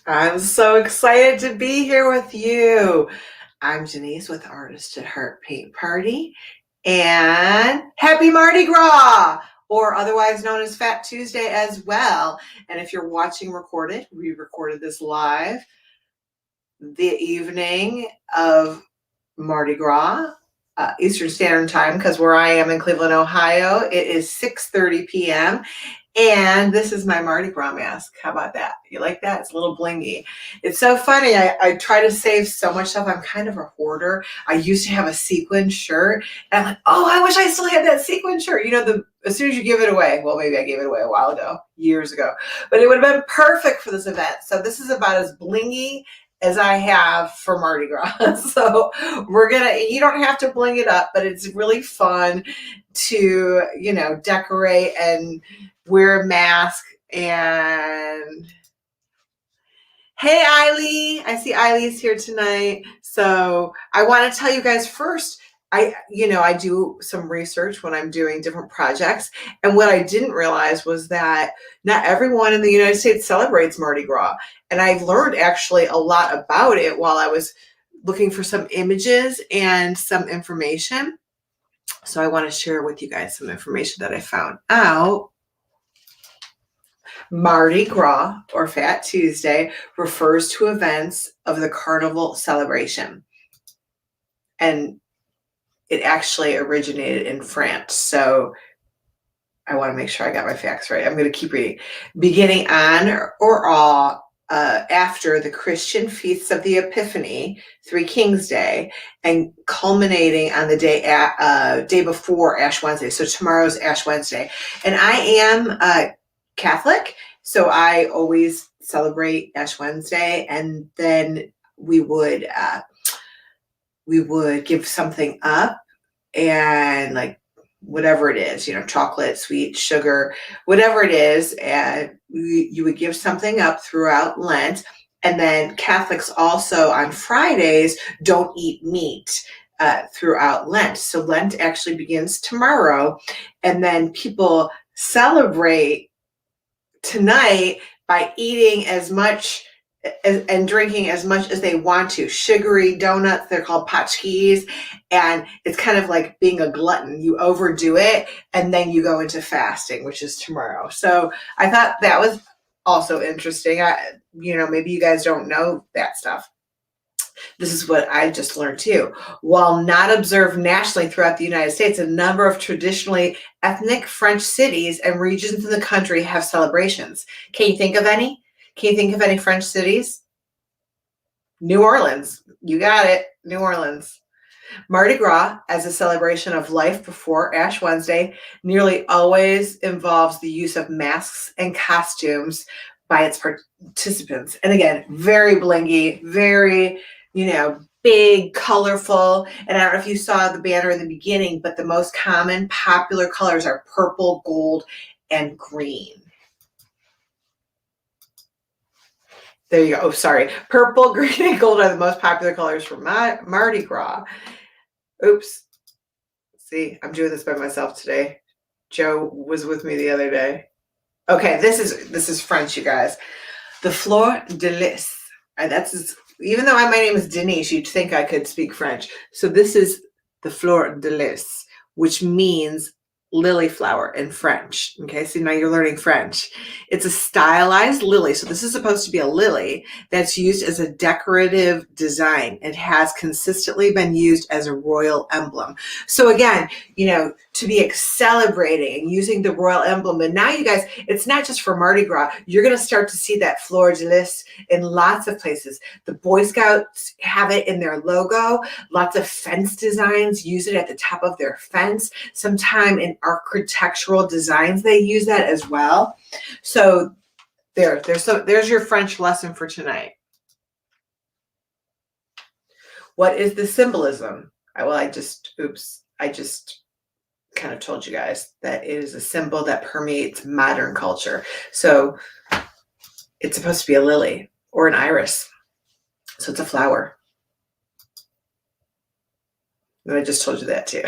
I'm so excited to be here with you. I'm Denyse with Artist at Heart Paint Party, and happy Mardi Gras, or otherwise known as Fat Tuesday as well. And if you're watching recorded, we recorded this live the evening of Mardi Gras, Eastern Standard Time, because where I am in Cleveland, Ohio, it is 6:30 p.m. And this is my Mardi Gras mask. How about that? You like that? It's a little blingy. It's so funny. I try to save so much stuff. I'm kind of a hoarder. I used to have a sequin shirt, and I'm like, oh, I wish I still had that sequin shirt. You know, as soon as you give it away, well, maybe I gave it away a while ago, years ago, but it would have been perfect for this event. So this is about as blingy as I have for Mardi Gras. So you don't have to bling it up, but it's really fun to, decorate and wear a mask. And hey, Eiley, I see Eiley's here tonight. So I want to tell you guys first, I do some research when I'm doing different projects. And what I didn't realize was that not everyone in the United States celebrates Mardi Gras. And I've learned actually a lot about it while I was looking for some images and some information. So I want to share with you guys some information that I found out. Mardi Gras, or Fat Tuesday, refers to events of the carnival celebration. And it actually originated in France. So I want to make sure I got my facts right. I'm going to keep reading. Beginning on or after the Christian feasts of the Epiphany, Three Kings Day, and culminating on the day before Ash Wednesday. So tomorrow's Ash Wednesday. And I am Catholic, so I always celebrate Ash Wednesday, and then we would give something up, and like whatever it is, chocolate, sweet, sugar, whatever it is, and you would give something up throughout Lent. And then Catholics also on Fridays don't eat meat throughout Lent. So Lent actually begins tomorrow, and then people celebrate tonight by eating as much and drinking as much as they want to. Sugary donuts, they're called paczkis, and it's kind of like being a glutton. You overdo it, and then you go into fasting, which is tomorrow. So I thought that was also interesting. Maybe you guys don't know that stuff. This is what I just learned too. While not observed nationally throughout the United States, a number of traditionally ethnic French cities and regions in the country have celebrations. Can you think of any? Can you think of any French cities? New Orleans. You got it. New Orleans. Mardi Gras, as a celebration of life before Ash Wednesday, nearly always involves the use of masks and costumes by its participants. And again, very blingy, very, big, colorful. And I don't know if you saw the banner in the beginning, but the most common popular colors are purple, gold, and green. There you go. Oh, sorry. Purple, green, and gold are the most popular colors for Mardi Gras. Oops. See, I'm doing this by myself today. Joe was with me the other day. Okay, this is French, you guys. The fleur de lis. And even though my name is Denyse, you'd think I could speak French. So this is the fleur de lis, which means lily flower in French. Okay, so now you're learning French. It's a stylized lily. So this is supposed to be a lily that's used as a decorative design. It has consistently been used as a royal emblem. So again, to be celebrating and using the royal emblem. And now you guys, it's not just for Mardi Gras. You're going to start to see that fleur de lis in lots of places. The Boy Scouts have it in their logo. Lots of fence designs use it at the top of their fence. Sometime in architectural designs, they use that as well. So there's your French lesson for tonight. What is the symbolism? I just kind of told you guys that it is a symbol that permeates modern culture. So it's supposed to be a lily or an iris. So it's a flower. I just told you that too.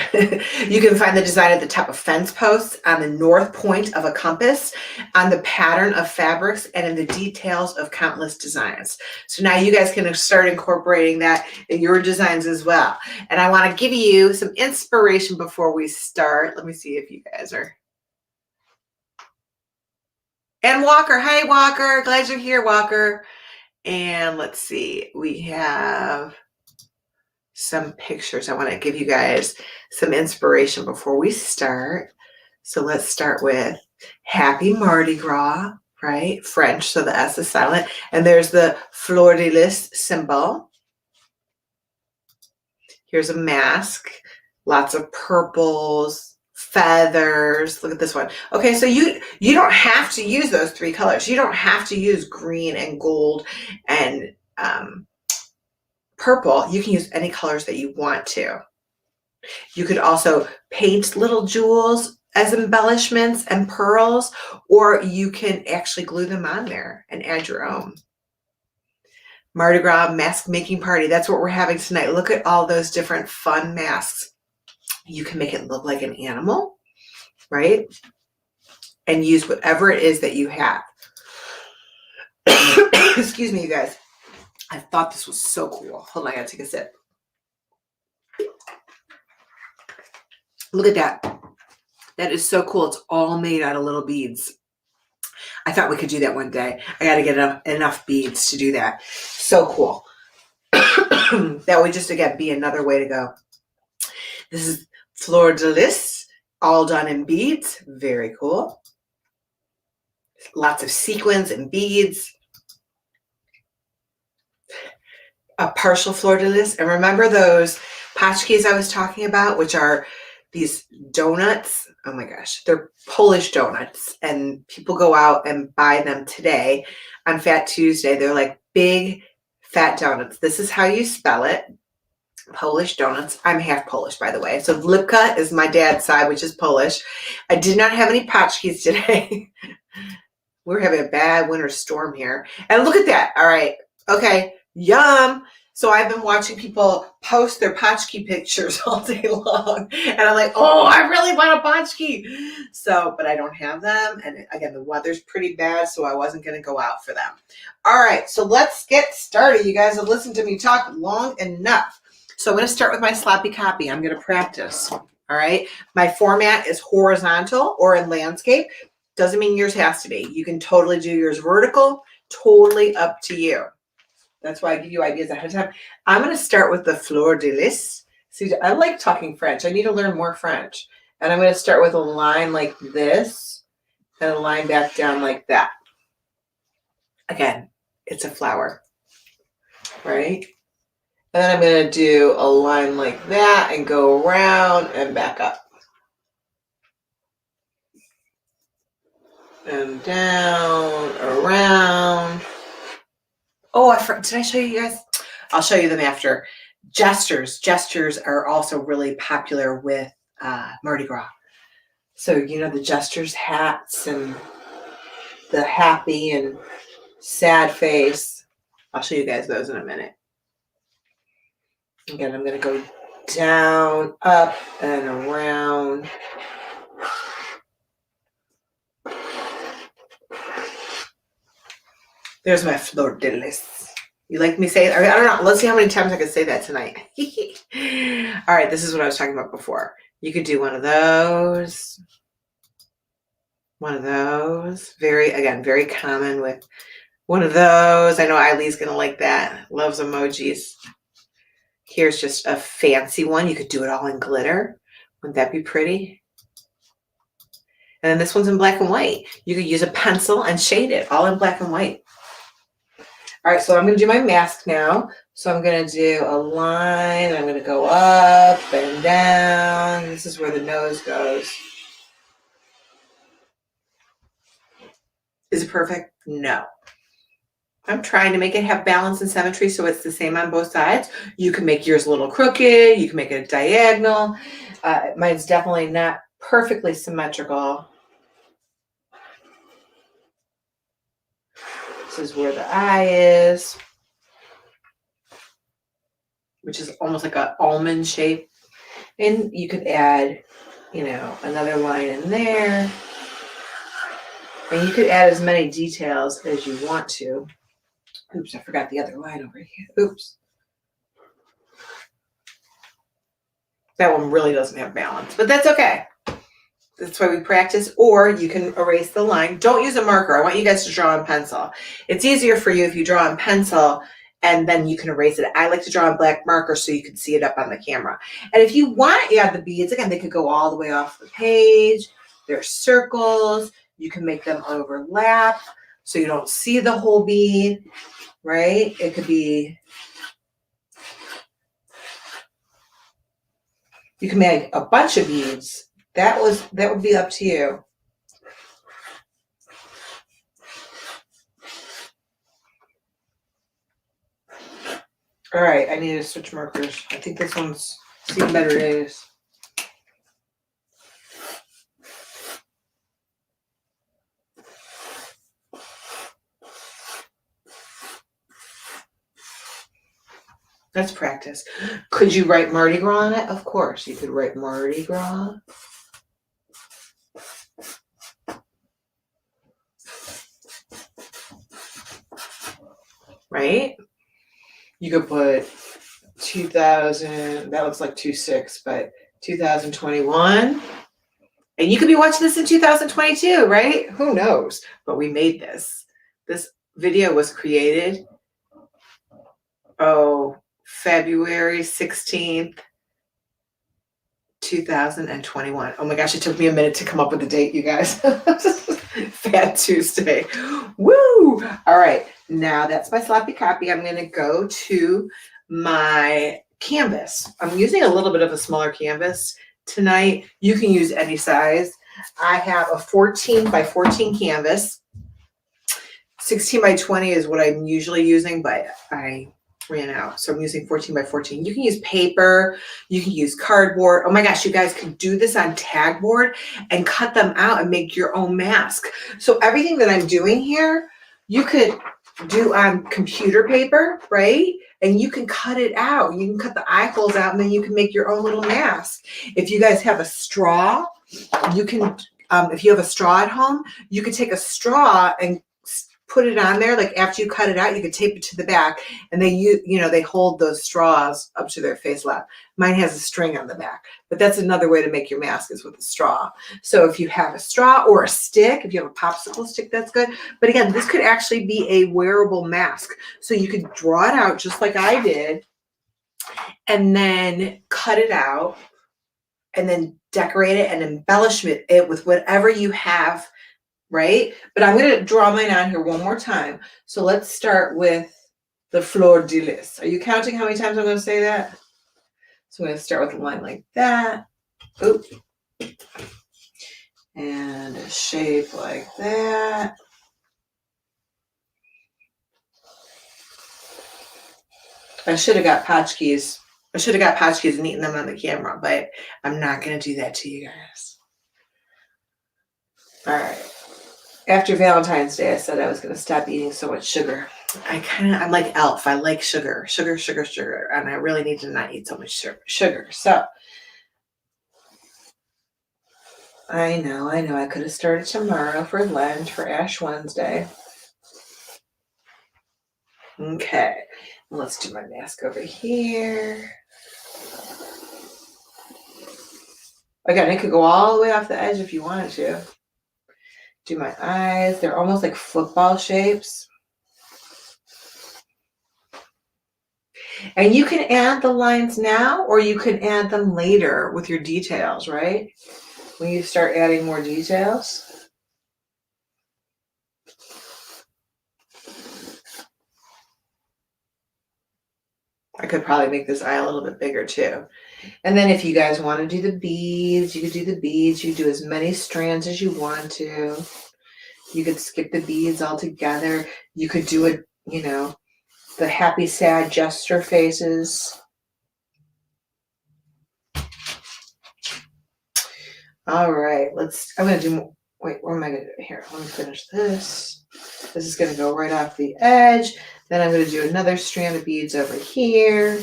You can find the design at the top of fence posts, on the north point of a compass, on the pattern of fabrics, and in the details of countless designs. So now you guys can start incorporating that in your designs as well. And I want to give you some inspiration before we start. Let me see if you guys are. And Walker, hi Walker, glad you're here, Walker. And let's see, we have some pictures. I want to give you guys some inspiration before we start. So let's start with Happy Mardi Gras, right? French, so the S is silent. And there's the fleur de lis symbol. Here's a mask, lots of purples, feathers. Look at this one. Okay, so you don't have to use those three colors. You don't have to use green and gold and purple. You can use any colors that you want to. You could also paint little jewels as embellishments and pearls, or you can actually glue them on there and add your own. Mardi Gras mask making party. That's what we're having tonight. Look at all those different fun masks. You can make it look like an animal, right? And use whatever it is that you have. Excuse me, you guys. I thought this was so cool. Hold on, I gotta take a sip. Look at that. That is so cool. It's all made out of little beads. I thought we could do that one day. I gotta get enough beads to do that. So cool. That would just, again, be another way to go. This is fleur de lis, all done in beads. Very cool. Lots of sequins and beads. A partial fleur de lis. And remember those paczkis I was talking about, which are these donuts. Oh my gosh, they're Polish donuts, and people go out and buy them today on Fat Tuesday. They're like big fat donuts. This is how you spell it. Polish donuts. I'm half Polish, by the way. So Lipka is my dad's side, which is Polish. I did not have any potchkis today. We're having a bad winter storm here. And look at that. All right. Okay. Yum. So I've been watching people post their potchki pictures all day long. And I'm like, oh, I really want a potchki. So, but I don't have them. And again, the weather's pretty bad, so I wasn't going to go out for them. All right. So let's get started. You guys have listened to me talk long enough. So I'm going to start with my sloppy copy. I'm going to practice. All right. My format is horizontal or in landscape. Doesn't mean yours has to be. You can totally do yours vertical. Totally up to you. That's why I give you ideas ahead of time. I'm going to start with the fleur de lis. See, I like talking French. I need to learn more French. And I'm going to start with a line like this and a line back down like that. Again, it's a flower, right? And then I'm going to do a line like that and go around and back up. And down, around. Oh, did I show you guys? I'll show you them after. Gestures. Gestures are also really popular with Mardi Gras. So, you know, the gestures hats and the happy and sad face. I'll show you guys those in a minute. Again, I'm going to go down, up, and around. There's my fleur de lis. You like me say it? I don't know. Let's see how many times I can say that tonight. All right, this is what I was talking about before. You could do one of those. One of those. Very common with one of those. I know Eileen's going to like that. Loves emojis. Here's just a fancy one. You could do it all in glitter. Wouldn't that be pretty? And then this one's in black and white. You could use a pencil and shade it all in black and white. All right, so I'm going to do my mask now. So I'm going to do a line. I'm going to go up and down. This is where the nose goes. Is it perfect? No. I'm trying to make it have balance and symmetry so it's the same on both sides. You can make yours a little crooked. You can make it diagonal. Mine's definitely not perfectly symmetrical. This is where the eye is, which is almost like an almond shape. And you could add, you know, another line in there. And you could add as many details as you want to. Oops, I forgot the other line over here. Oops. That one really doesn't have balance, but that's okay. That's why we practice. Or you can erase the line. Don't use a marker. I want you guys to draw in pencil. It's easier for you if you draw in pencil and then you can erase it. I like to draw in black marker so you can see it up on the camera. And if you want to add the beads, again, they could go all the way off the page. They're circles. You can make them overlap so you don't see the whole bead, right? It could be, you can make a bunch of beads. That would be up to you. All right, I need to switch markers. I think this one's seen better days. Let's practice. Could you write Mardi Gras on it? Of course, you could write Mardi Gras. Right? You could put 2000, that looks like 26, but 2021. And you could be watching this in 2022, right? Who knows? But we made this. This video was created, February 16th, 2021. Oh my gosh, it took me a minute to come up with the date, you guys. Fat Tuesday. Woo! All right, now that's my sloppy copy. I'm going to go to my canvas. I'm using a little bit of a smaller canvas tonight. You can use any size. I have a 14 by 14 canvas. 16 by 20 is what I'm usually using, but I ran out. So I'm using 14 by 14. You can use paper. You can use cardboard. Oh my gosh, you guys can do this on tag board and cut them out and make your own mask. So everything that I'm doing here, you could do on computer paper, right? And you can cut it out. You can cut the eye holes out and then you can make your own little mask. If you guys have a straw, you can, if you have a straw at home, you could take a straw and put it on there. Like after you cut it out, you could tape it to the back, and they hold those straws up to their face lap. Mine has a string on the back, but that's another way to make your mask is with a straw. So if you have a straw or a stick, if you have a popsicle stick, that's good. But again, this could actually be a wearable mask. So you could draw it out just like I did, and then cut it out, and then decorate it and embellish it with whatever you have, right? But I'm going to draw mine on here one more time. So let's start with the fleur de lis. Are you counting how many times I'm going to say that? So I'm going to start with a line like that. Oop. And a shape like that. I should have got potchkis. I should have got potchkis and eaten them on the camera, but I'm not going to do that to you guys. All right. After Valentine's Day, I said I was going to stop eating so much sugar. I'm like Elf. I like sugar, and I really need to not eat so much sugar. So I know. I could have started tomorrow for Lent, for Ash Wednesday. Okay, let's do my mask over here. Again, it could go all the way off the edge if you wanted to. Do my eyes. They're almost like football shapes. And you can add the lines now, or you can add them later with your details, right? When you start adding more details. I could probably make this eye a little bit bigger too. And then if you guys want to do the beads, you could do the beads. You do as many strands as you want to. You could skip the beads altogether. You could do it, the happy, sad gesture faces. All right, I'm going to do, wait, what am I going to do here? Let me finish this. This is going to go right off the edge. Then I'm going to do another strand of beads over here.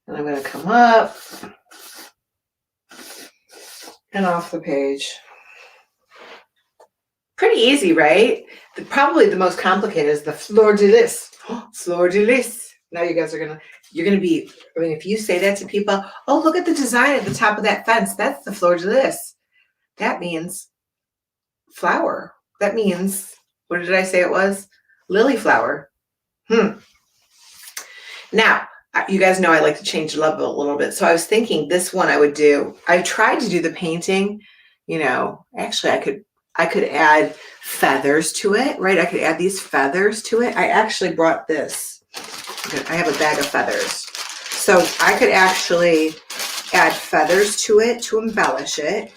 And I'm going to come up and off the page. Pretty easy, right? Probably the most complicated is the fleur de lis. Fleur de lis. Now you guys you're going to be, if you say that to people, oh, look at the design at the top of that fence. That's the fleur de lis. That means flower. That means, what did I say it was? Lily flower. Now, you guys know I like to change it up a little bit. So I was thinking this one I would do. I tried to do the painting, actually I could add feathers to it, right? I could add these feathers to it. I actually brought this. I have a bag of feathers. So I could actually add feathers to it to embellish it.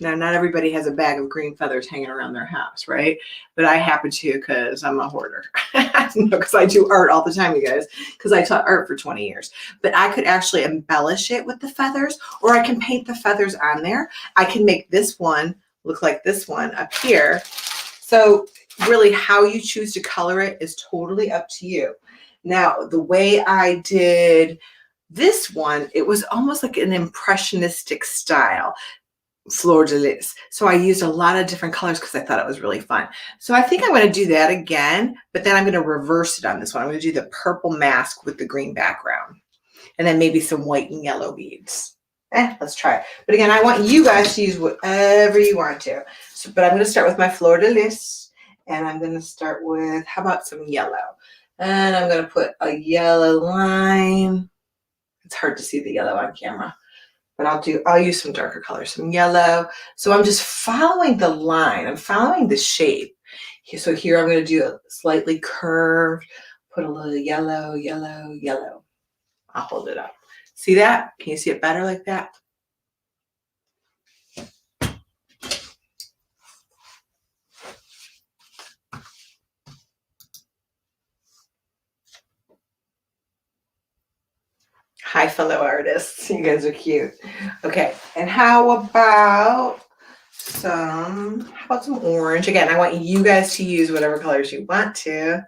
Now, not everybody has a bag of green feathers hanging around their house, right? But I happen to because I'm a hoarder. Because I do art all the time, you guys, because I taught art for 20 years. But I could actually embellish it with the feathers, or I can paint the feathers on there. I can make this one look like this one up here. So really how you choose to color it is totally up to you. Now, the way I did this one, it was almost like an impressionistic style. Fleur de lis. So I used a lot of different colors because I thought it was really fun. So I think I'm going to do that again, but then I'm going to reverse it on this one. I'm going to do the purple mask with the green background and then maybe some white and yellow beads. Let's try it. But again, I want you guys to use whatever you want to. So, but I'm going to start with my fleur de lis, and I'm going to start with, how about some yellow? And I'm going to put a yellow line. It's hard to see the yellow on camera. But I'll use some darker colors, some yellow. So I'm just following the line. I'm following the shape. So here I'm going to do a slightly curved, put a little yellow, yellow, yellow. I'll hold it up. See that? Can you see it better like that? Hi, fellow artists. You guys are cute. Okay, and how about some orange? Again, I want you guys to use whatever colors you want to.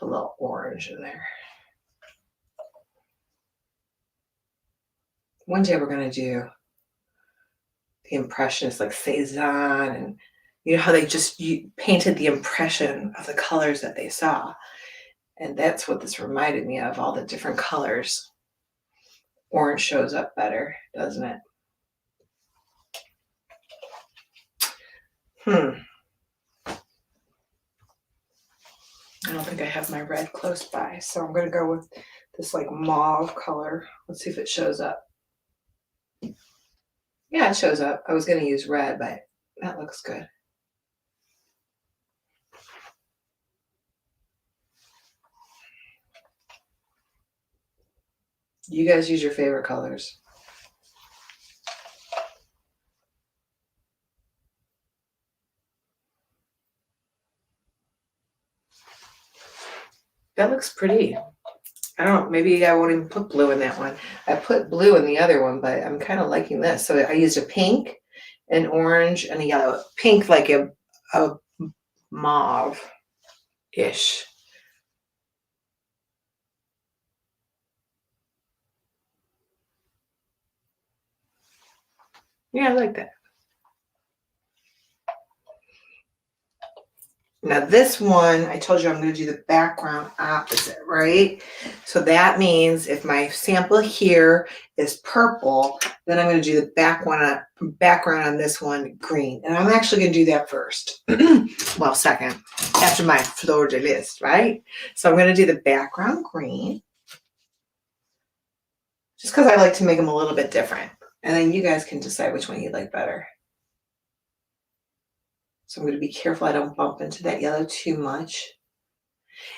Put a little orange in there. One day we're going to do the impressionists like Cezanne, and you know how they just painted the impression of the colors that they saw. And that's what this reminded me of, all the different colors. Orange shows up better, doesn't it? I don't think I have my red close by, so I'm going to go with this like mauve color. Let's see if it shows up. Yeah, it shows up. I was going to use red, but that looks good. You guys use your favorite colors. That looks pretty. I don't know, maybe I won't even put blue in that one. I put blue in the other one, but I'm kind of liking this. So I used a pink, an orange, and a yellow. Pink like a mauve-ish. Yeah, I like that. Now this one, I told you I'm going to do the background opposite, right? So that means if my sample here is purple, then I'm going to do the background on this one green. And I'm actually going to do that first. Well, second, after my fleur de lis, right? So I'm going to do the background green. Just because I like to make them a little bit different. And then you guys can decide which one you like better. So I'm going to be careful I don't bump into that yellow too much.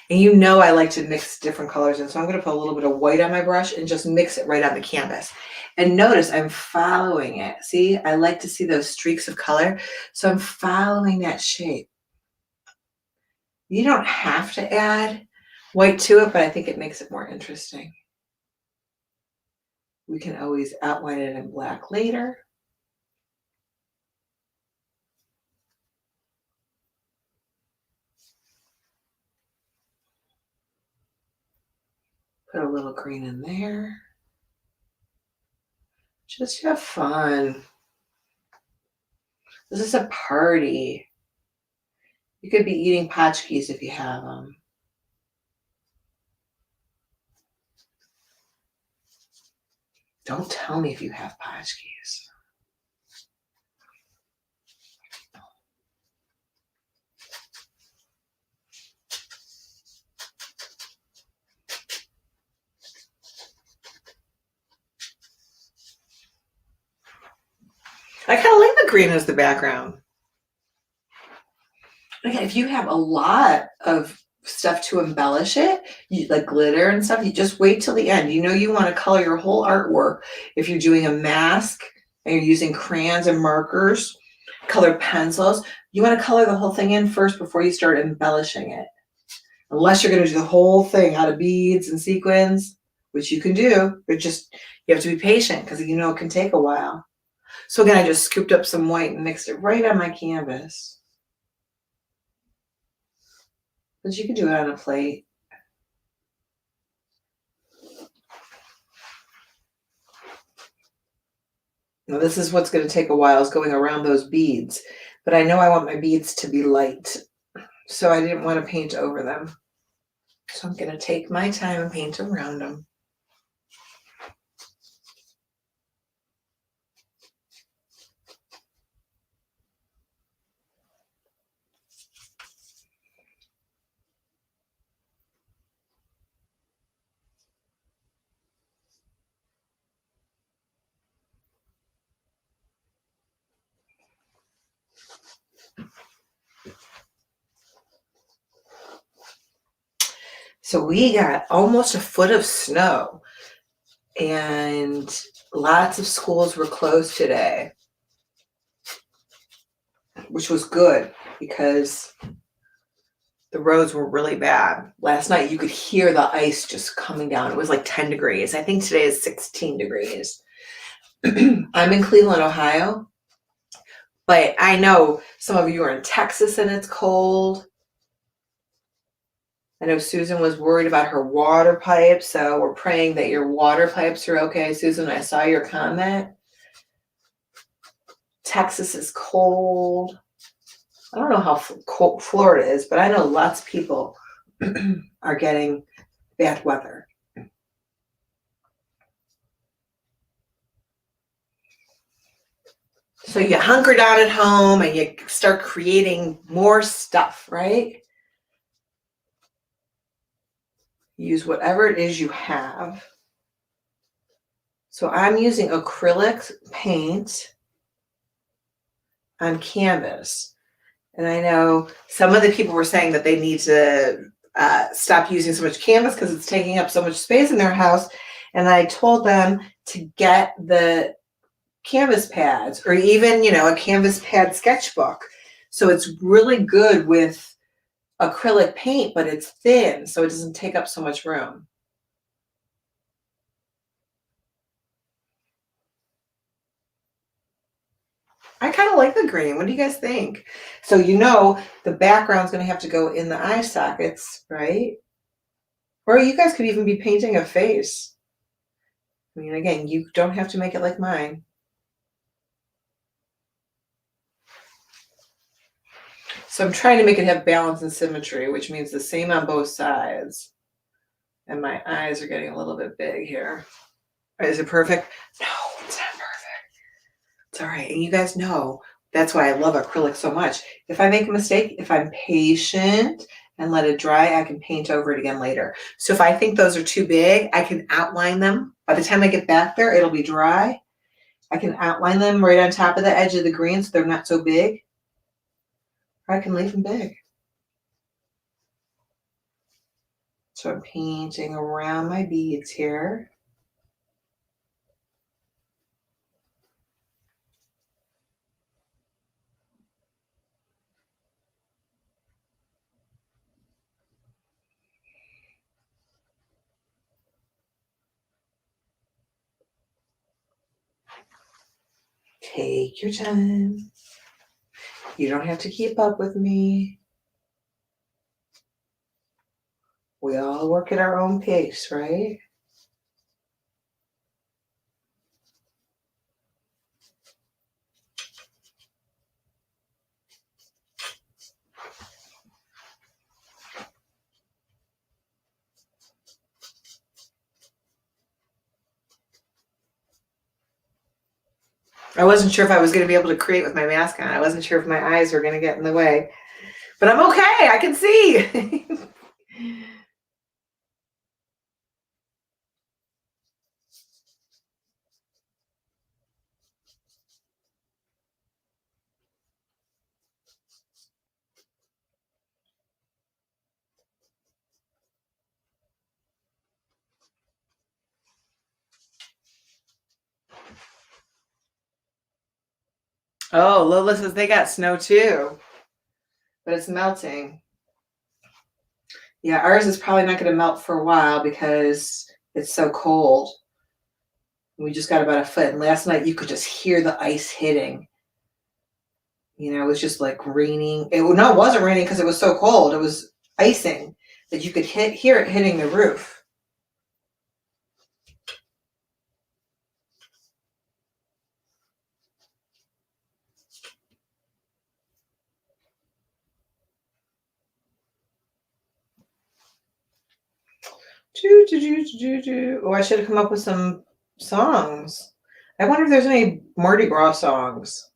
And you know I like to mix different colors in, so I'm going to put a little bit of white on my brush and just mix it right on the canvas. And notice I'm following it. See, I like to see those streaks of color, so I'm following that shape. You don't have to add white to it, but I think it makes it more interesting. We can always outline it in black later. Put a little green in there. Just have fun. This is a party. You could be eating tchotchkes if you have them. Don't tell me if you have tchotchkes. I kind of like the green as the background. Okay, if you have a lot of stuff to embellish it, like glitter and stuff, you just wait till the end. You know you want to color your whole artwork. If you're doing a mask and you're using crayons and markers, colored pencils, you want to color the whole thing in first before you start embellishing it. Unless you're going to do the whole thing out of beads and sequins, which you can do, but just you have to be patient because you know it can take a while. So again, I just scooped up some white and mixed it right on my canvas. But you can do it on a plate. Now this is what's going to take a while, is going around those beads. But I know I want my beads to be light, so I didn't want to paint over them. So I'm going to take my time and paint around them. So we got almost a foot of snow, and lots of schools were closed today, which was good because the roads were really bad. Last night you could hear the ice just coming down. It was like 10 degrees. I think today is 16 degrees. I'm in Cleveland, Ohio, but I know some of you are in Texas and it's cold. I know Susan was worried about her water pipes, so we're praying that your water pipes are okay. Susan, I saw your comment. Texas is cold. I don't know how cold Florida is, but I know lots of people are getting bad weather. So you hunker down at home and you start creating more stuff, right? Use whatever it is you have. So I'm using acrylic paint on canvas. And I know some of the people were saying that they need to stop using so much canvas because it's taking up so much space in their house. And I told them to get the canvas pads, or even, a canvas pad sketchbook. So it's really good with acrylic paint, but it's thin, so it doesn't take up so much room. I kind of like the green. What do you guys think? So the background's going to have to go in the eye sockets, right? Or you guys could even be painting a face. I mean, again, you don't have to make it like mine. So I'm trying to make it have balance and symmetry, which means the same on both sides. And my eyes are getting a little bit big here. Is it perfect? No, it's not perfect. It's all right. And you guys know that's why I love acrylic so much. If I make a mistake, if I'm patient and let it dry, I can paint over it again later. So if I think those are too big, I can outline them. By the time I get back there, it'll be dry. I can outline them right on top of the edge of the green so they're not so big. Or I can leave them big. So I'm painting around my beads here. Take your time. You don't have to keep up with me. We all work at our own pace, right? I wasn't sure if I was going to be able to create with my mask on. I wasn't sure if my eyes were going to get in the way. But I'm okay. I can see. Oh, Lola says they got snow too. But it's melting. Yeah, ours is probably not going to melt for a while because it's so cold. We just got about a foot. And last night you could just hear the ice hitting. It was just like raining. It wasn't raining because it was so cold. It was icing that you could hear it hitting the roof. Oh, I should have come up with some songs. I wonder if there's any Mardi Gras songs.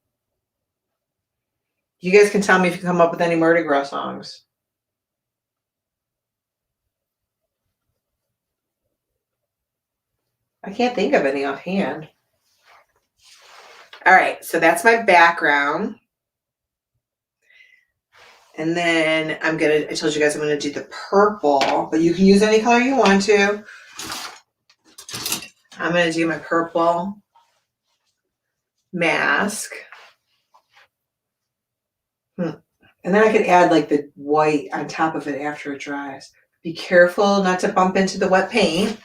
You guys can tell me if you come up with any Mardi Gras songs. I can't think of any offhand. All right, so that's my background. And then I told you guys I'm gonna do the purple, but you can use any color you want to. I'm gonna do my purple mask. And then I could add like the white on top of it after it dries. Be careful not to bump into the wet paint.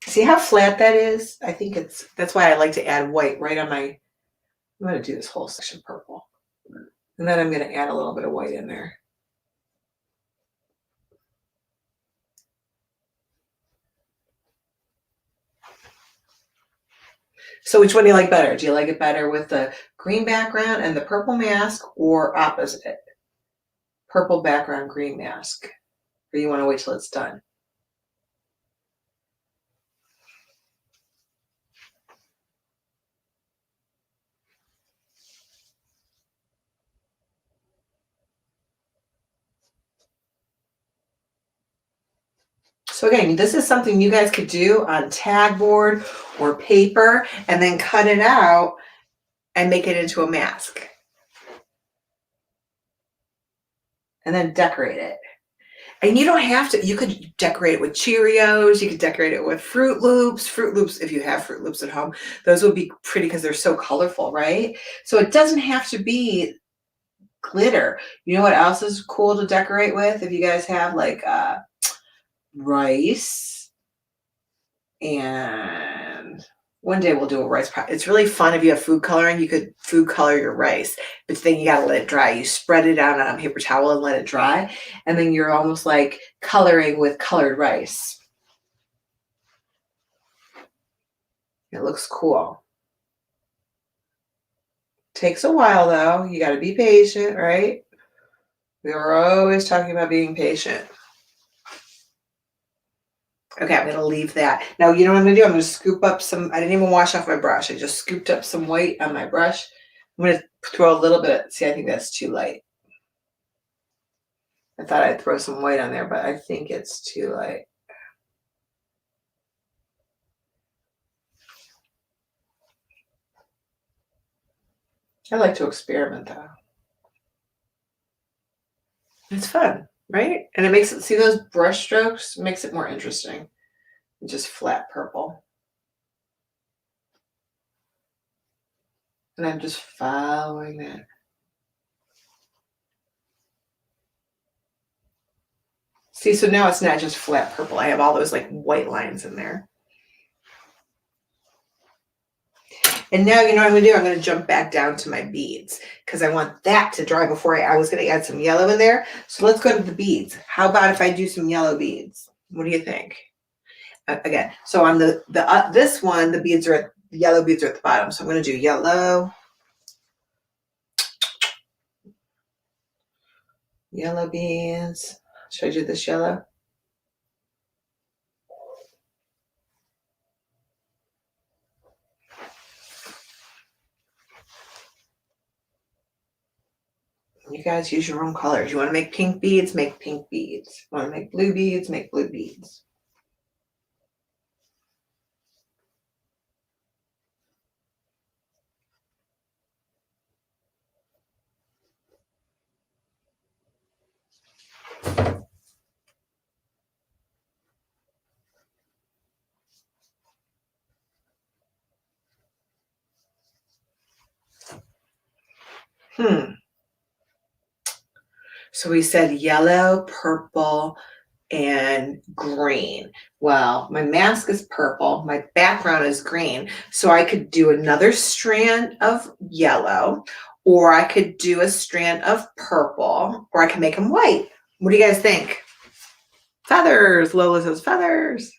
See how flat that is? I think that's why I like to add white right on my, I'm gonna do this whole section purple. And then I'm gonna add a little bit of white in there. So which one do you like better? Do you like it better with the green background and the purple mask, or opposite? Purple background, green mask. Or you wanna wait till it's done? So again, this is something you guys could do on tag board or paper and then cut it out and make it into a mask. And then decorate it. And you don't have to, you could decorate it with Cheerios, you could decorate it with Fruit Loops. Fruit Loops, if you have Fruit Loops at home, those would be pretty because they're so colorful, right? So it doesn't have to be glitter. You know what else is cool to decorate with? If you guys have like rice, and one day we'll do a rice pie. It's really fun if you have food coloring. You could food color your rice, but then you gotta let it dry. You spread it out on a paper towel and let it dry, and then you're almost like coloring with colored rice. It looks cool. Takes a while though. You gotta be patient, right? We are always talking about being patient. Okay, I'm gonna leave that. Now, you know what I'm gonna do? I'm gonna scoop up some, I didn't even wash off my brush. I just scooped up some white on my brush. I'm gonna throw a little bit, see, I think that's too light. I thought I'd throw some white on there, but I think it's too light. I like to experiment though. It's fun, right? And it makes it, see those brush strokes? Makes it more interesting. Just flat purple. And I'm just following that. See, so now it's not just flat purple. I have all those like white lines in there. And now you know what I'm gonna do? I'm gonna jump back down to my beads because I want that to dry before I was gonna add some yellow in there. So let's go to the beads. How about if I do some yellow beads? What do you think? Again, so on this one, the yellow beads are at the bottom. So I'm gonna do yellow. Yellow beads. Should I do this yellow? You guys use your own colors. You want to make pink beads, make pink beads. You want to make blue beads, make blue beads. So we said yellow, purple, and green. Well, my mask is purple, my background is green, so I could do another strand of yellow, or I could do a strand of purple, or I can make them white. What do you guys think? Feathers, Lola says feathers.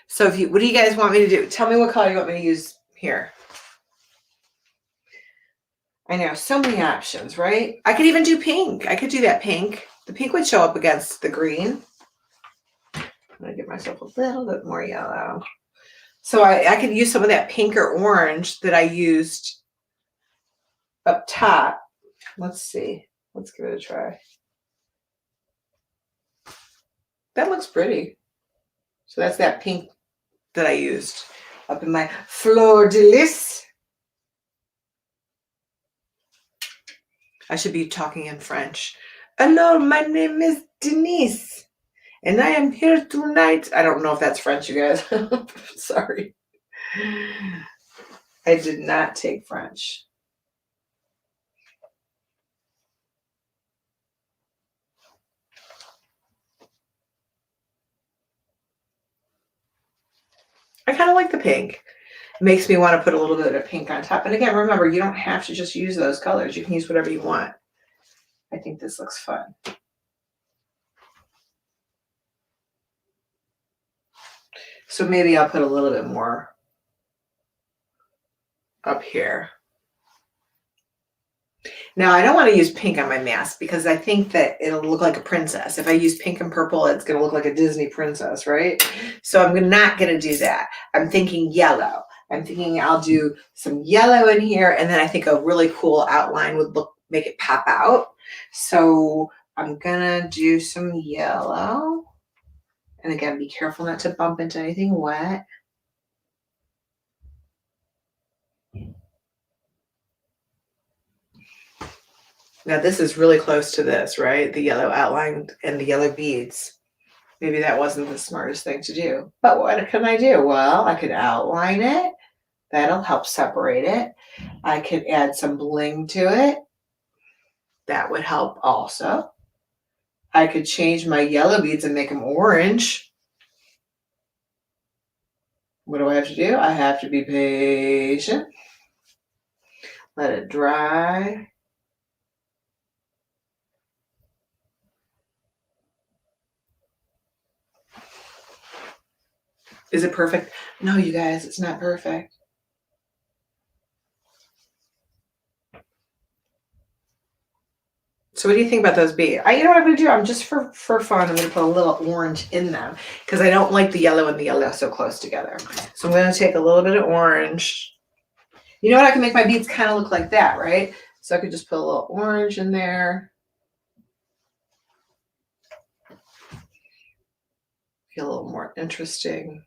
So what do you guys want me to do? Tell me what color you want me to use here. I know, so many options, right? I could even do pink. I could do that pink. The pink would show up against the green. I'm gonna give myself a little bit more yellow. So I could use some of that pink or orange that I used up top. Let's see. Let's give it a try. That looks pretty. So that's that pink that I used up in my Fleur de Lis. I should be talking in French. Hello, my name is Denyse, and I am here tonight. I don't know if that's French, you guys. Sorry. I did not take French. I kind of like the pink. It makes me want to put a little bit of pink on top. And again, remember, you don't have to just use those colors. You can use whatever you want. I think this looks fun. So maybe I'll put a little bit more up here. Now, I don't want to use pink on my mask because I think that it'll look like a princess. If I use pink and purple, it's going to look like a Disney princess, right? So I'm not going to do that. I'm thinking yellow. I'm thinking I'll do some yellow in here, and then I think a really cool outline would make it pop out. So I'm going to do some yellow. And again, be careful not to bump into anything wet. Now this is really close to this, right? The yellow outline and the yellow beads. Maybe that wasn't the smartest thing to do. But what can I do? Well, I could outline it. That'll help separate it. I could add some bling to it. That would help also. I could change my yellow beads and make them orange. What do I have to do? I have to be patient. Let it dry. Is it perfect? No, you guys, it's not perfect. So what do you think about those beads? You know what I'm going to do? I'm just for fun, I'm going to put a little orange in them because I don't like the yellow and the yellow so close together. So I'm going to take a little bit of orange. You know what? I can make my beads kind of look like that, right? So I could just put a little orange in there. Feel a little more interesting.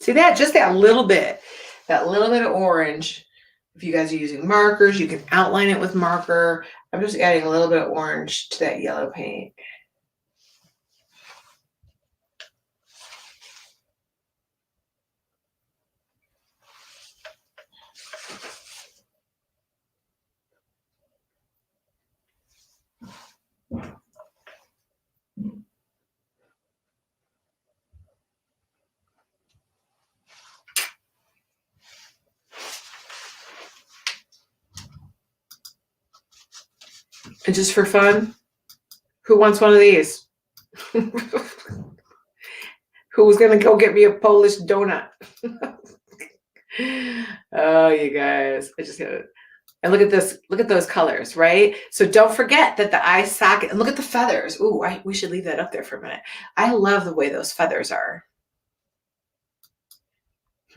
See that? Just that little bit of orange. If you guys are using markers, you can outline it with marker. I'm just adding a little bit of orange to that yellow paint. And just for fun, who wants one of these? Who's gonna go get me a Polish donut? Oh, you guys, I just got it. And look at this, look at those colors, right? So don't forget that the eye socket, and look at the feathers. Ooh, we should leave that up there for a minute. I love the way those feathers are.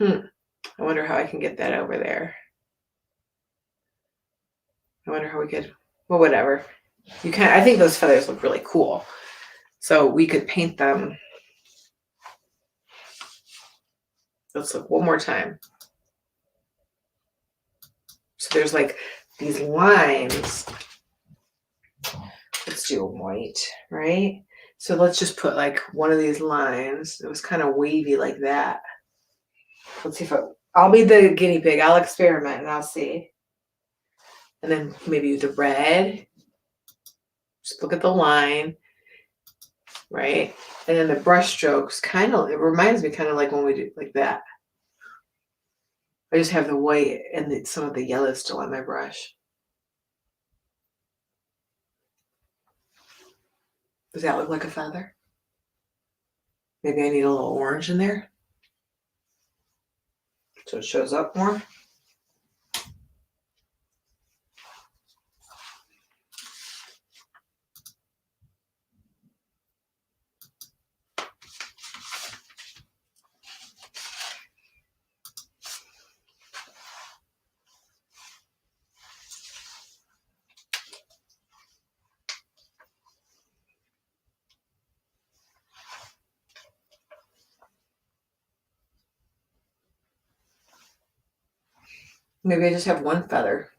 I wonder how I can get that over there. I wonder how we could, well, whatever. I think those feathers look really cool. So we could paint them. Let's look one more time. So there's like these lines. Let's do white, right? So let's just put like one of these lines. It was kind of wavy like that. Let's see if I'll be the guinea pig. I'll experiment and I'll see. And then maybe the red. Just look at the line, right? And then the brush strokes it reminds me kind of like when we do like that. I just have the white and some of the yellow still on my brush. Does that look like a feather? Maybe I need a little orange in there so it shows up more. Maybe I just have one feather.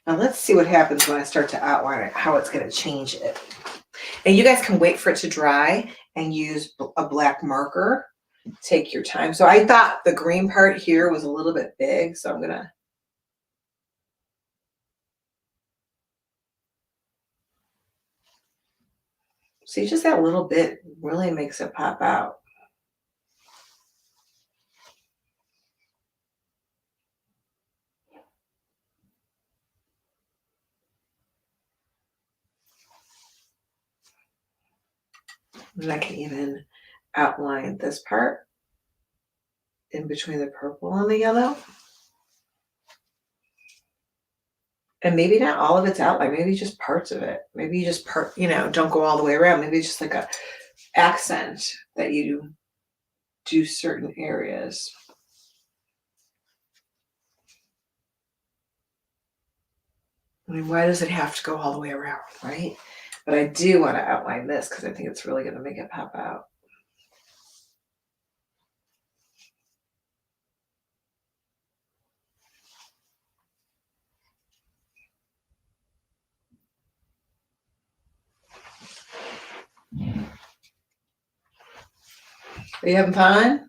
Now let's see what happens when I start to outline it, how it's going to change it. And you guys can wait for it to dry and use a black marker. Take your time. So I thought the green part here was a little bit big, so I'm going to see, just that little bit really makes it pop out. And I can even outline this part in between the purple and the yellow. And maybe not all of it's outlined, maybe just parts of it. Maybe you just don't go all the way around. Maybe it's just like a accent that you do certain areas. I mean, why does it have to go all the way around, right? But I do want to outline this because I think it's really going to make it pop out. Are you having fun?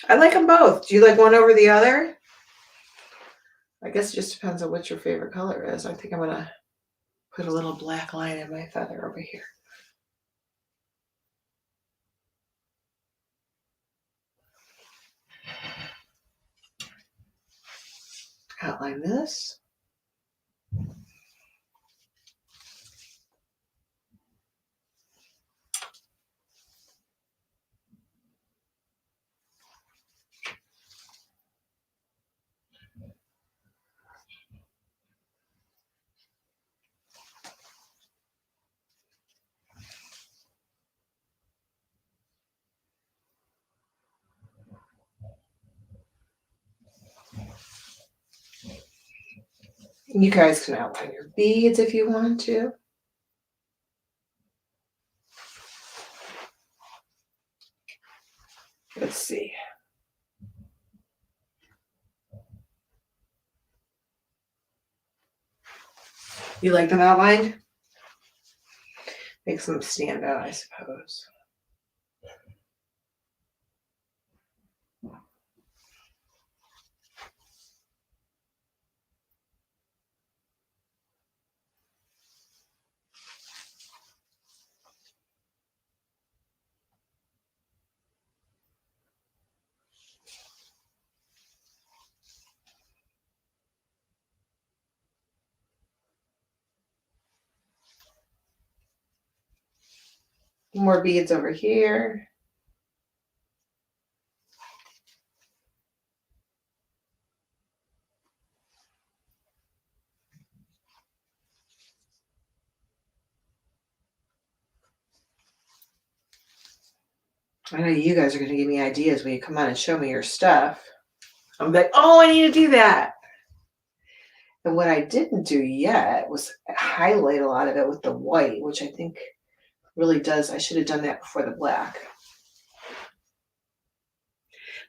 I like them both. Do you like one over the other? I guess it just depends on what your favorite color is. I think I'm going to put a little black line in my feather over here. Outline this. You guys can outline your beads if you want to. Let's see. You like them outlined? Makes them stand out, I suppose. More beads over here. I know you guys are going to give me ideas when you come on and show me your stuff. I'm like, oh, I need to do that. And what I didn't do yet was highlight a lot of it with the white, which I think really does. I should have done that before the black.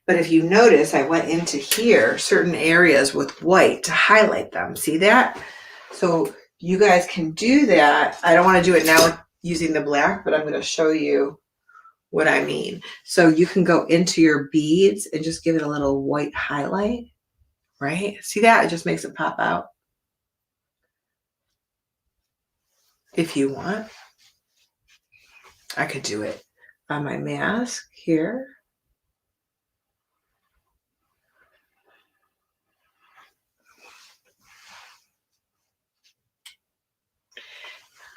But if you notice, I went into here, certain areas with white to highlight them. See that? So you guys can do that. I don't want to do it now using the black, but I'm going to show you what I mean. So you can go into your beads and just give it a little white highlight, right? See that? It just makes it pop out. If you want, I could do it on my mask here.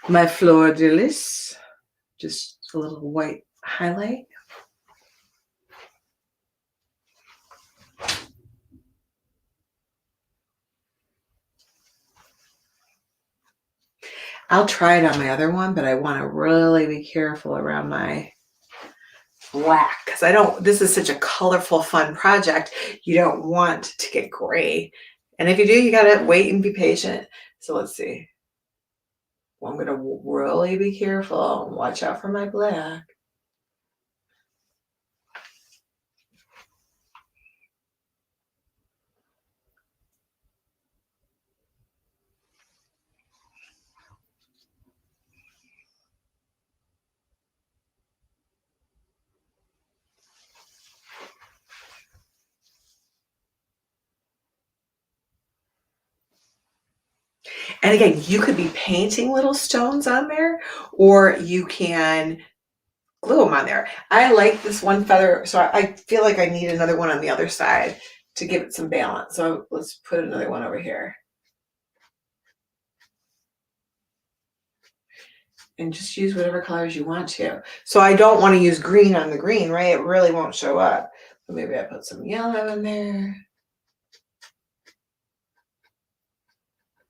My fleur de lis, just a little white highlight. I'll try it on my other one, but I want to really be careful around my black because this is such a colorful, fun project. You don't want to get gray. And if you do, you got to wait and be patient. So let's see. Well, I'm going to really be careful. Watch out for my black. And again, you could be painting little stones on there, or you can glue them on there. I like this one feather, so I feel like I need another one on the other side to give it some balance. So let's put another one over here. And just use whatever colors you want to. So I don't want to use green on the green, right? It really won't show up. So maybe I put some yellow in there.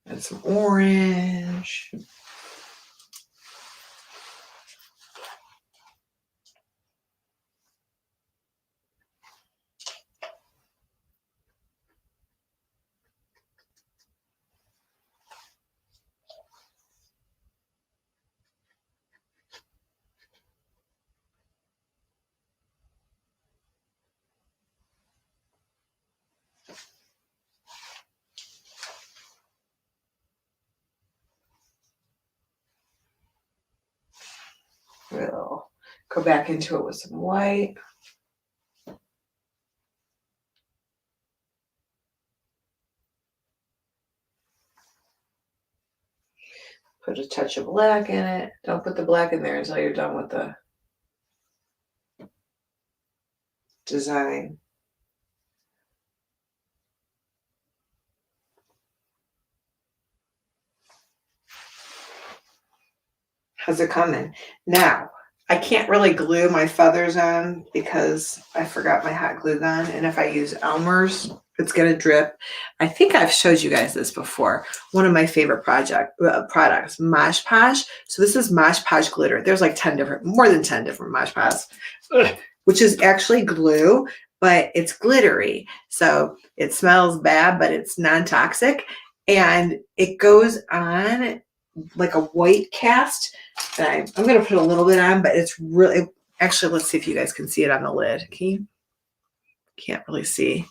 And some orange. We'll go back into it with some white. Put a touch of black in it. Don't put the black in there until you're done with the design. How's it coming? Now, I can't really glue my feathers on because I forgot my hot glue gun. And if I use Elmer's, it's going to drip. I think I've showed you guys this before. One of my favorite products, Mosh Posh. So this is Mosh Posh glitter. There's like more than 10 different Mosh Posh, which is actually glue, but it's glittery. So it smells bad, but it's non-toxic. And it goes on like a white cast. And I'm going to put a little bit on, but it's really, actually, let's see if you guys can see it on the lid. Can't really see.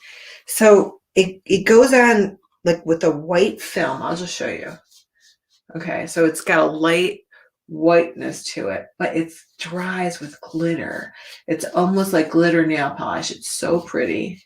So it goes on like with a white film. I'll just show you. Okay, so it's got a light whiteness to it, but it dries with glitter. It's almost like glitter nail polish. It's so pretty.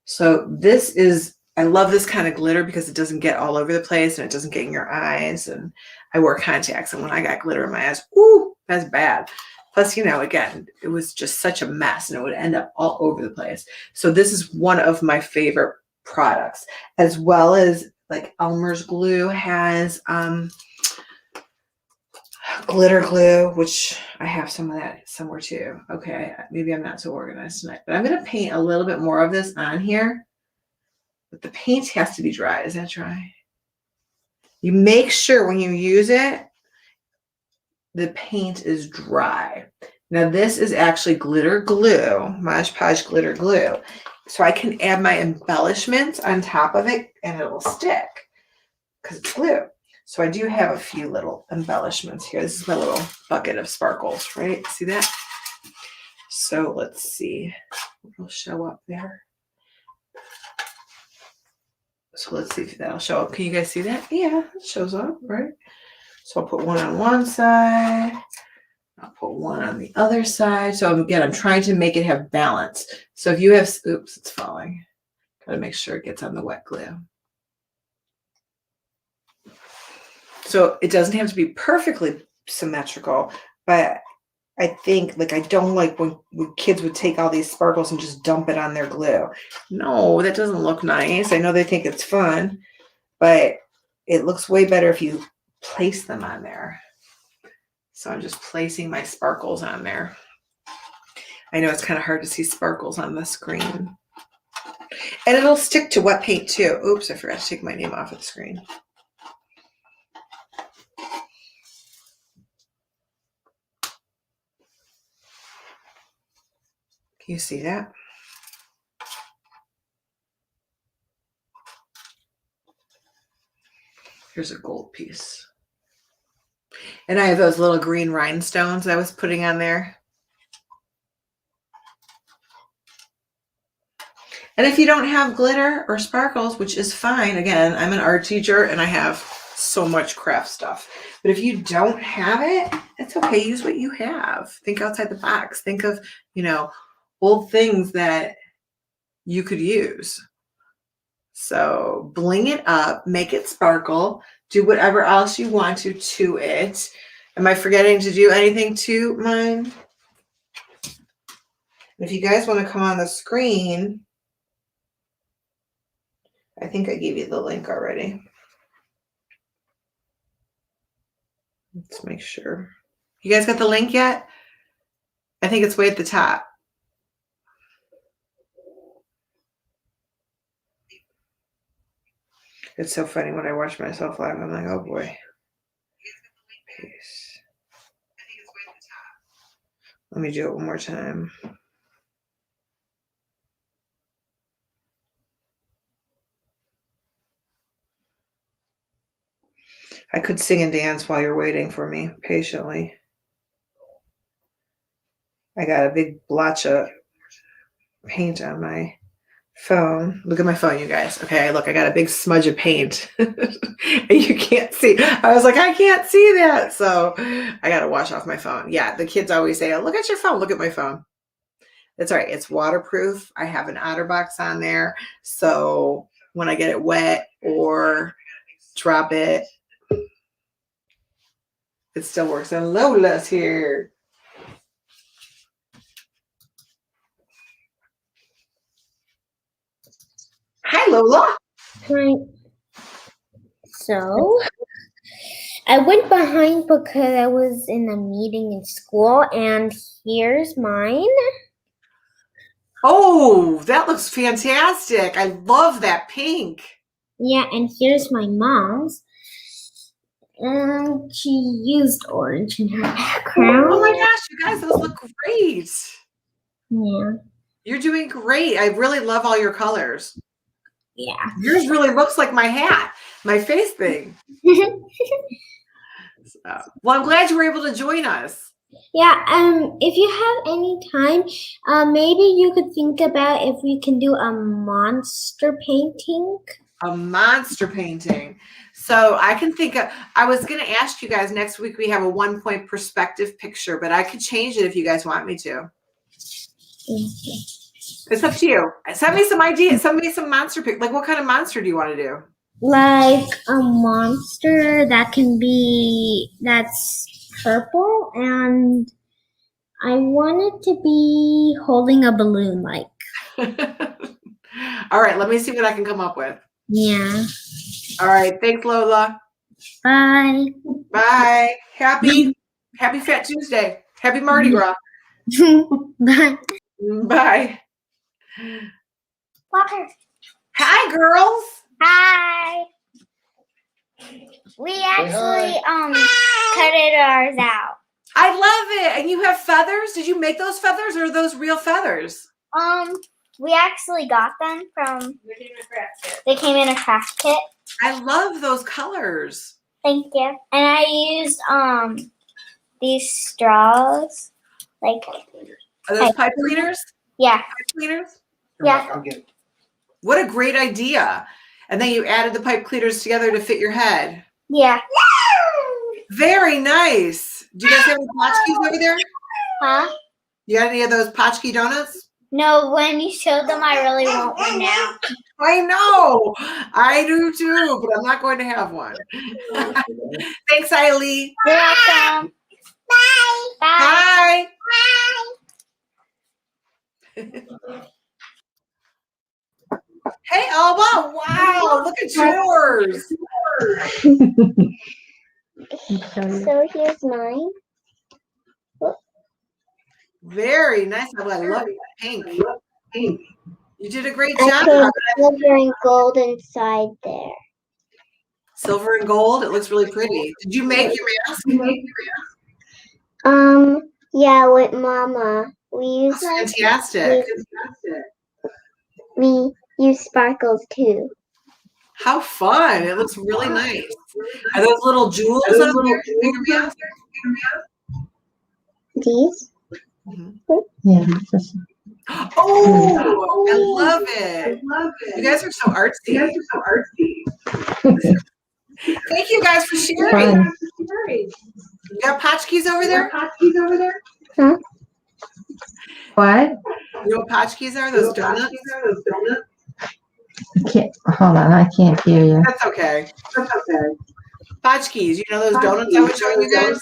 So this is, I love this kind of glitter because it doesn't get all over the place and it doesn't get in your eyes. And I wear contacts, and when I got glitter in my eyes, ooh, that's bad. Plus, you know, again, it was just such a mess and it would end up all over the place. So this is one of my favorite products, as well as like Elmer's glue has glitter glue, which I have some of that somewhere too. Okay, maybe I'm not so organized tonight, but I'm going to paint a little bit more of this on here. But the paint has to be dry. Is that dry? You make sure when you use it, the paint is dry. Now this is actually glitter glue, Mosh Posh glitter glue. So I can add my embellishments on top of it and it will stick because it's glue. So I do have a few little embellishments here. This is my little bucket of sparkles, right? See that? So let's see what will show up there. So let's see if that'll show up. Can you guys see that? Yeah, it shows up, right? So I'll put one on one side. I'll put one on the other side. So again, I'm trying to make it have balance. So if you have, oops, it's falling. Got to make sure it gets on the wet glue. So it doesn't have to be perfectly symmetrical, but I think, like, I don't like when kids would take all these sparkles and just dump it on their glue. No, that doesn't look nice. I know they think it's fun, but it looks way better if you place them on there. So I'm just placing my sparkles on there. I know it's kind of hard to see sparkles on the screen. And it'll stick to wet paint too. Oops, I forgot to take my name off of the screen. Can you see that? Here's a gold piece. And I have those little green rhinestones I was putting on there. And if you don't have glitter or sparkles, which is fine, again, I'm an art teacher and I have so much craft stuff. But if you don't have it, it's okay. Use what you have. Think outside the box. Think of, old things that you could use. So bling it up, make it sparkle, do whatever else you want to it. Am I forgetting to do anything to mine? If you guys want to come on the screen, I think I gave you the link already. Let's make sure. You guys got the link yet? I think it's way at the top. It's so funny when I watch myself live. I'm like, oh boy. Peace. Let me do it one more time. I could sing and dance while you're waiting for me patiently. I got a big blotch of paint on my phone. Look at my phone, you guys. Okay, look, I got a big smudge of paint. And you can't see. I was like, I can't see that. So I got to wash off my phone. Yeah, the kids always say, oh, look at your phone. Look at my phone. That's all right. It's waterproof. I have an OtterBox on there. So when I get it wet or drop it, it still works. And Lola's here. Hi, Lola. Hi. So, I went behind because I was in a meeting in school, and here's mine. Oh, that looks fantastic. I love that pink. Yeah, and here's my mom's. And she used orange in her background. Oh my gosh, you guys, those look great. Yeah. You're doing great. I really love all your colors. Yeah. Yours really looks like my hat, my face thing. Well, I'm glad you were able to join us. Yeah, if you have any time, maybe you could think about if we can do a monster painting. A monster painting. So I can think of, I was going to ask you guys next week, we have a 1-point perspective picture, but I could change it if you guys want me to. It's up to you. Send me some ideas. Send me some monster pic. Like, what kind of monster do you want to do? Like a monster that's purple, and I want it to be holding a balloon, like. All right, let me see what I can come up with. Yeah. All right, thanks, Lola. Bye. Bye. Happy Fat Tuesday. Happy Mardi Gras. Bye. Bye. Walker. Hi, girls. Hi. We actually cutted ours out. I love it. And you have feathers? Did you make those feathers or are those real feathers? We actually got them from. They came in a craft kit. I love those colors. Thank you. And I used these straws, like. Are those pipe cleaners? Yeah. Pipe cleaners? Yeah. What a great idea. And then you added the pipe cleaners together to fit your head. Yeah. Very nice. Do you guys have any potchkis over there? Huh? You got any of those potchki donuts? No, when you showed them, I really want one now. I know. I do too, but I'm not going to have one. Thanks, Eileen. You're welcome. Bye. Bye. Bye. Hey, Alba. Wow, look at yours. So here's mine. Very nice. I love pink. You did a great I job. put silver and gold inside there. Silver and gold. It looks really pretty. Did you make your mask? Yeah, with Mama. We That's fantastic. use sparkles too. How fun. It looks really nice. Are those little jewels on your mask? These? Yeah. Oh, I love it. You guys are so artsy. Thank you guys for sharing. Fun. You got potchkies over there? Huh? What? You know what potchkies are? Those donuts? Hold on, I can't hear you. That's okay. Potchkies. You know those donuts I was showing you guys?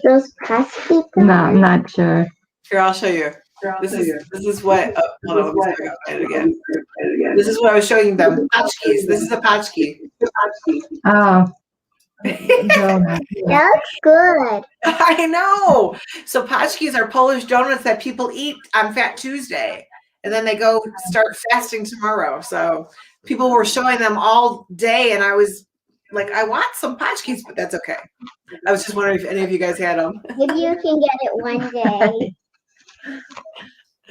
Those plastic? No, I'm not sure. Here, I'll show you. This is what. Hold on, let me see if I can find it again. This is what I was showing them. Potchkies. This is a potchki. Oh. Donut. That looks good. I know. So potchkies are Polish donuts that people eat on Fat Tuesday, and then they go start fasting tomorrow. So people were showing them all day, and I was like, I want some potchkies, but that's okay. I was just wondering if any of you guys had them. Maybe you can get it one day.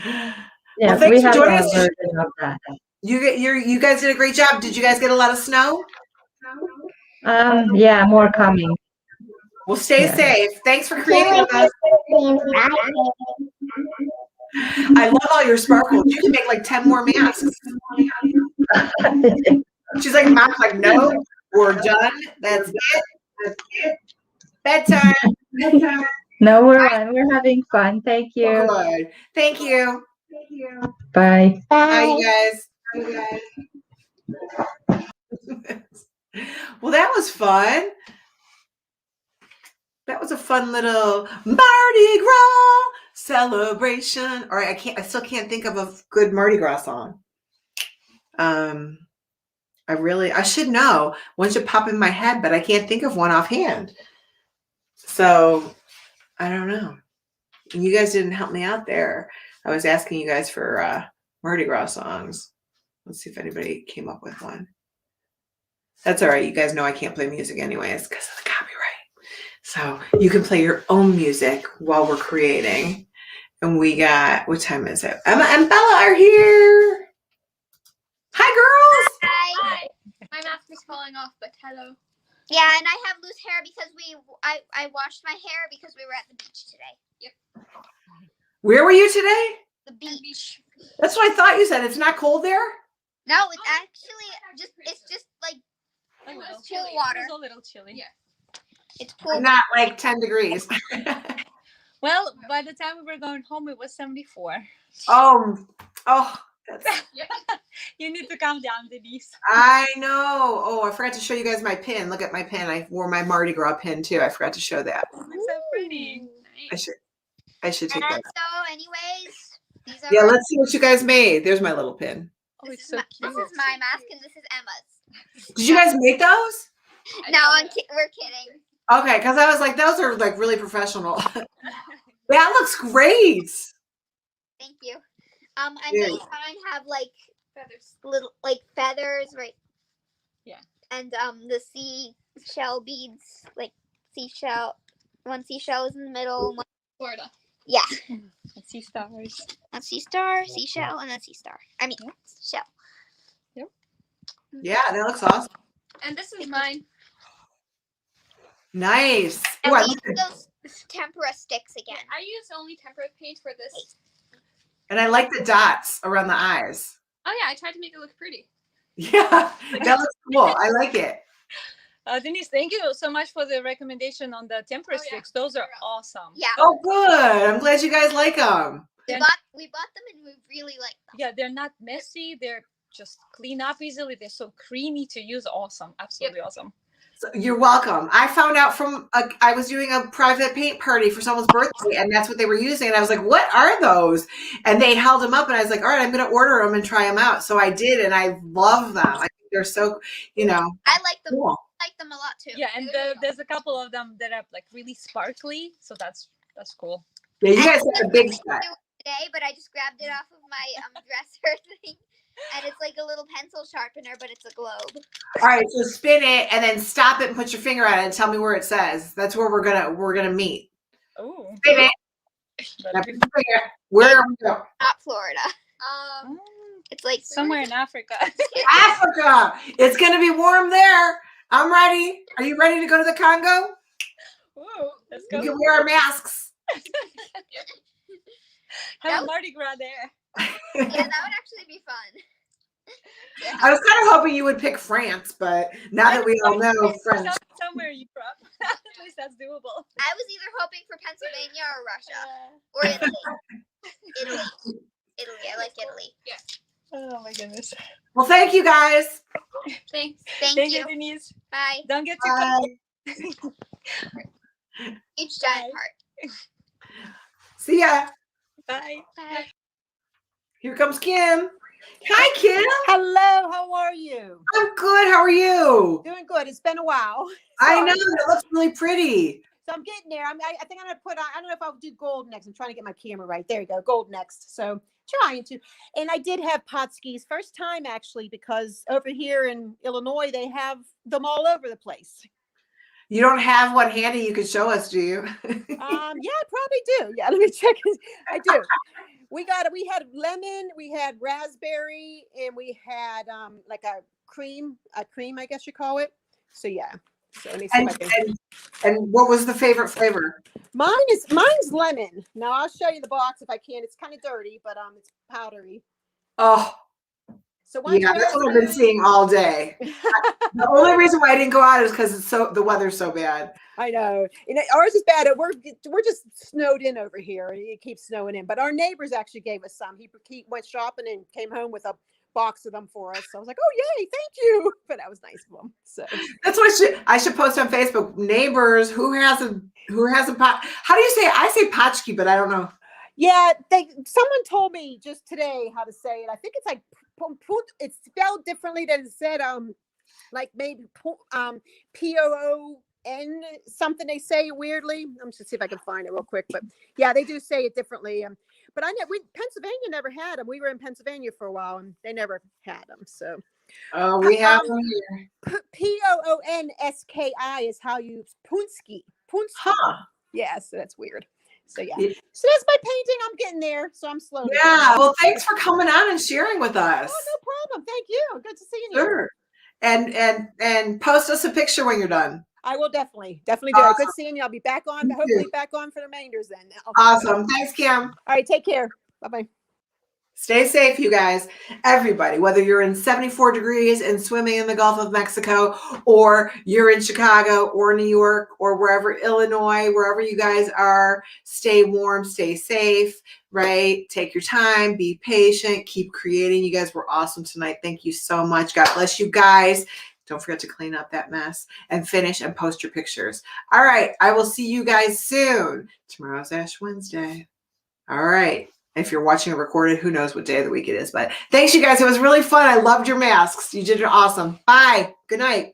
Yeah, Well, thanks we for have joining a us. version of that. You guys did a great job. Did you guys get a lot of snow? Yeah, more coming. Well, stay Yeah. safe. Thanks for creating with us. I love all your sparkles. You can make like 10 more masks. She's like, Mom's like, no, we're done. That's it. Bedtime. No, we're having fun. Thank you. Good. Thank you. Bye. Bye, you guys. Well, that was fun. That was a fun little Mardi Gras celebration. All right, I still can't think of a good Mardi Gras song. I should know. One should pop in my head, but I can't think of one offhand. So I don't know. You guys didn't help me out there. I was asking you guys for Mardi Gras songs. Let's see if anybody came up with one. That's all right. You guys know I can't play music anyways because of the copyright. So you can play your own music while we're creating. And we got, what time is it? Emma and Bella are here. Hi, girls. Hi. My mask is falling off, but hello. Yeah, and I have loose hair because I washed my hair because we were at the beach today. Yep. Where were you today? The beach. That's what I thought you said. It's not cold there? No, it's actually just like A little pool chilly. water. It's a little chilly. Yeah. It's pool. Not like 10 degrees. Well, by the time we were going home, it was 74. Oh, that's, You need to calm down, Denyse. I know. Oh, I forgot to show you guys my pin. Look at my pin. I wore my Mardi Gras pin too. I forgot to show that. It's so pretty. I should take And that. so, anyways, these are Yeah, let's see what you guys made. There's my little pin. Oh, this it's is so cute. this is my mask and this is Emma's. Did you guys make those? No, we're kidding. Okay, because I was like, those are like really professional. That looks great. Thank you. And Yeah. these mine have like Feathers. little like feathers, right? Yeah. And the seashell beads, like seashell. One seashell is in the middle. One, Florida. yeah. Let's see stars. One sea star, seashell, and then sea star. I mean, shell. Yeah, that looks awesome. And this is mine. Nice. And Ooh, I we like use the- those tempera sticks again. I use only tempera paint for this. and I like the dots around the eyes. Oh yeah, I tried to make it look pretty. Yeah, that looks cool. I like it. Denyse, thank you so much for the recommendation on the tempera Oh, yeah. sticks. Those are awesome. Yeah. Oh, good. I'm glad you guys like them. We They're- bought them and we really like them. Yeah, they're not messy. They're just clean up easily. They're so creamy to use. Awesome. Absolutely awesome. So you're welcome. I found out from I was doing a private paint party for someone's birthday, and that's what they were using. And I was like, "What are those?" And they held them up, and I was like, "All right, I'm going to order them and try them out." So I did, and I love them. I think they're so, I like them. cool. I like them a lot too. Yeah, and there's a couple of them that are like really sparkly. So that's That's cool. Yeah, you I guys was have a big going to set. do it today, but I just grabbed it off of my dresser thing, and it's like a little pencil sharpener, but it's a globe. All right, so spin it and then stop it and put your finger on it and tell me where it says. That's where we're gonna meet. Oh, Spin it. Now put your finger. Where are we going? Not Florida. It's like somewhere in Africa. Africa. It's gonna be warm there. I'm ready. Are you ready to go to the Congo? Ooh, let's We go. can wear our masks. Have a Mardi Gras there. Yeah, that would actually be fun. Yeah. I was kind of hoping you would pick France, but now that we all know French. Somewhere in Europe. At least that's doable. I was either hoping for Pennsylvania or Russia or Italy. Italy. I like Italy. Yeah. Oh my goodness. Well, thank you guys. Thank Thank you. you, Denyse. Bye. Don't get too cold. Each giant heart. See ya. Bye. Bye. Here comes Kim. Hi, Kim. Hello, how are you? I'm good. How are you? Doing good. It's been a while. I know. It looks really pretty. So I'm getting there. I think I'm gonna put on. I don't know if I'll do gold next. I'm trying to get my camera right. There you go, gold next. So trying to. And I did have pot skis first time actually because over here in Illinois they have them all over the place. You don't have one handy you could show us, do you? Yeah, I probably do. Yeah, let me check. I do. We had lemon, we had raspberry, and we had like a cream, I guess you call it. So yeah. So let me see if I can. And what was the favorite flavor? Mine's lemon. Now I'll show you the box if I can. It's kind of dirty, but it's powdery. Oh, So one's yeah, that's what I've been seeing all day. The only reason why I didn't go out is because the weather's so bad. I know. Ours is bad. We're just snowed in over here. It keeps snowing in. But our neighbors actually gave us some. He went shopping and came home with a box of them for us. So I was like, oh yay, thank you. But that was nice of them. So That's what I should post on Facebook. Neighbors, who has a pot? How do you say it? I say potchki, but I don't know. yeah, someone told me just today how to say it. I think it's like it's spelled differently than it said like maybe POON something they say weirdly. I'm just see if I can find it real quick. But yeah, they do say it differently. But Pennsylvania never had them. We were in Pennsylvania for a while and they never had them. So We have them here. POONSKI is how you Punski. Huh. Yeah, so that's weird. So yeah. So that's my painting. I'm getting there. So I'm slowly. Yeah. Well, thanks for coming on and sharing with us. Oh, no problem. Thank you. Good to see you. Sure. And post us a picture when you're done. I will definitely do. Awesome. Good seeing you. I'll be back on. You Hopefully too. back on for the remainders then. Awesome. Thanks, Kim. All right. Take care. Bye-bye. Stay safe, you guys. Everybody, whether you're in 74 degrees and swimming in the Gulf of Mexico, or you're in Chicago or New York or wherever, Illinois, wherever you guys are, stay warm, stay safe, right? Take your time, be patient, keep creating. You guys were awesome tonight. Thank you so much. God bless you guys. Don't forget to clean up that mess and finish and post your pictures. All right. I will see you guys soon. Tomorrow's Ash Wednesday. All right. If you're watching it recorded, who knows what day of the week it is. But thanks, you guys. It was really fun. I loved your masks. You did awesome. Bye. Good night.